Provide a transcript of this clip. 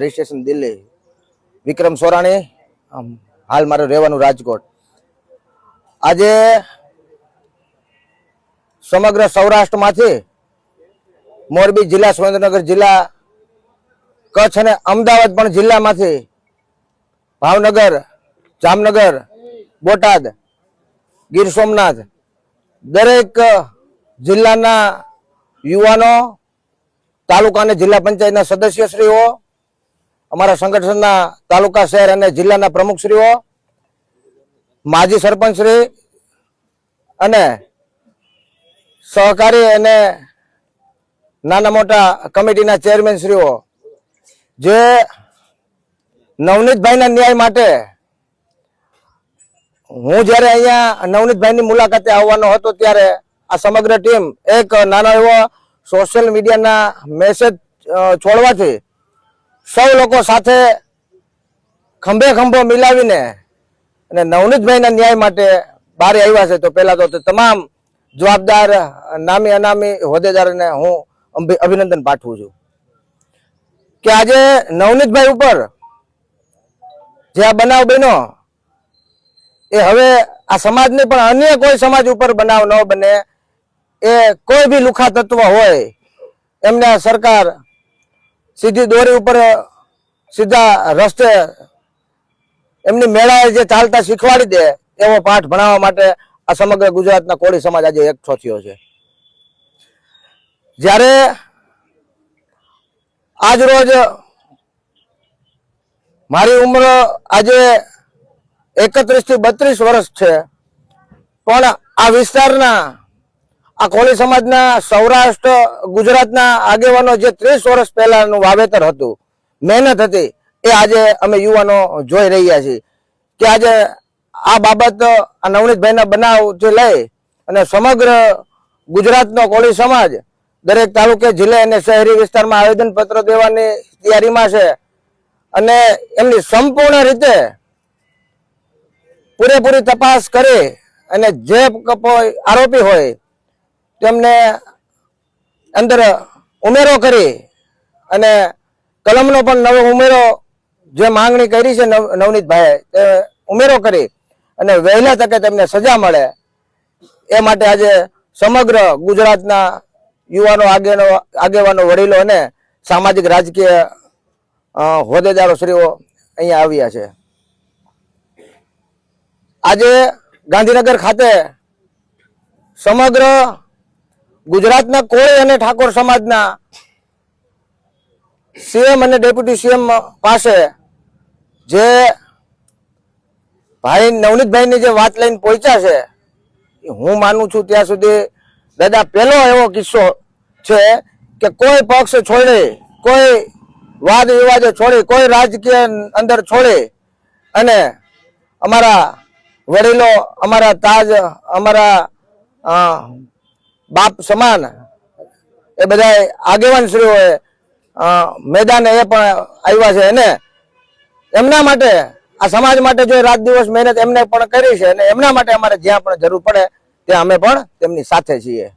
Registration Delhi, વિક્રમ સોરાણી, હાલ મારું રહેવાનું રાજકોટ. આજે સમગ્ર સૌરાષ્ટ્રમાંથી મોરબી જિલ્લા, સુરેન્દ્રનગર જિલ્લા, કચ્છ અને અમદાવાદ પણ જિલ્લામાંથી, ભાવનગર, જામનગર, બોટાદ, ગીર સોમનાથ દરેક જિલ્લાના યુવાનો, તાલુકા અને જિલ્લા પંચાયતના સદસ્યશ્રીઓ, અમારા સંગઠનના તાલુકા, શહેર અને જિલ્લાના પ્રમુખશ્રીઓ, માજી સરપંચશ્રી અને સહકારી અને નાના મોટા કમિટીના ચેરમેનશ્રીઓ જે નવનીતભાઈના ન્યાય માટે હું જ્યારે અહીંયા નવનીતભાઈની મુલાકાતે આવવાનો હતો ત્યારે આ સમગ્ર ટીમ એક નાનો એવો સોશિયલ મીડિયાના મેસેજ છોડવાથી સૌ લોકો સાથે ખંભે ખંભો મિલાવીને અને નવનીતભાઈના ન્યાય માટે બહાર આવ્યા છે. તો પહેલા તો તમામ જવાબદાર નામી અનામી હોદ્દેદારોને હું અભિનંદન પાઠવું છું કે આજે નવનીતભાઈ ઉપર જે આ બનાવ બન્યો એ હવે આ સમાજની પણ અન્ય કોઈ સમાજ ઉપર બનાવ ન બને. એ કોઈ બી લુખા તત્વ હોય એમને સરકાર સીધી દોરી ઉપર સીધા રસ્તે એમની મેળાએ જે ચાલતા શીખવાડી દે એવો પાઠ ભણાવવા માટે આ સમગ્ર ગુજરાતના કોળી સમાજ આજે એકઠો થયો છે. જ્યારે આજ રોજ મારી ઉંમર આજે 31 થી 32 વર્ષ છે, પણ આ વિસ્તારના આ કોળી સમાજના સૌરાષ્ટ્ર ગુજરાતના આગેવાનો જે 30 વર્ષ પહેલાનું વાવેતર હતું, મહેનત હતી, એ આજે અમે યુવાનો જોઈ રહ્યા છીએ કે આજે આ બાબત આ નવનીતભાઈના બનાવથી લઈ અને સમગ્ર ગુજરાતનો કોળી સમાજ દરેક તાલુકે, જિલ્લે અને શહેરી વિસ્તારમાં આવેદનપત્ર દેવાની તૈયારીમાં છે અને એમની સંપૂર્ણ રીતે પૂરેપૂરી તપાસ કરી અને જે આરોપી હોય તેમને અંદર ઉમેરો કરી અને કલમનો પણ નવો ઉમેરો જે માંગણી કરી છે નવનીતભાઈએ તે ઉમેરો કરી અને વહેલા તકે તેમને સજા મળે એ માટે આજે સમગ્ર ગુજરાતના યુવાનો, આગેવાનો, વડીલો અને સામાજિક રાજકીય હોદ્દેદારો શ્રીઓ અહીંયા આવ્યા છે. આજે ગાંધીનગર ખાતે સમગ્ર ગુજરાતના કોળી અને ઠાકોર સમાજના સીએમ અને ડેપ્યુટી સીએમ પાસે જે ભાઈ નવનીતભાઈની જે વાત લઈને પહોંચ્યા છે, હું માનું છું ત્યાં સુધી દાદા પહેલો એવો કિસ્સો છે કે કોઈ પક્ષ છોડી, કોઈ વાદ વિવાદ છોડી, કોઈ રાજકીય અંદર છોડી અને અમારા વડીલો, અમારા તાજ, અમારા બાપ સમાન એ બધા આગેવાનશ્રીઓએ મેદાને એ પણ આવ્યા છે અને એમના માટે, આ સમાજ માટે જો રાત દિવસ મહેનત એમને પણ કરી છે અને એમના માટે અમારે જ્યાં પણ જરૂર પડે ત્યાં અમે પણ તેમની સાથે છીએ.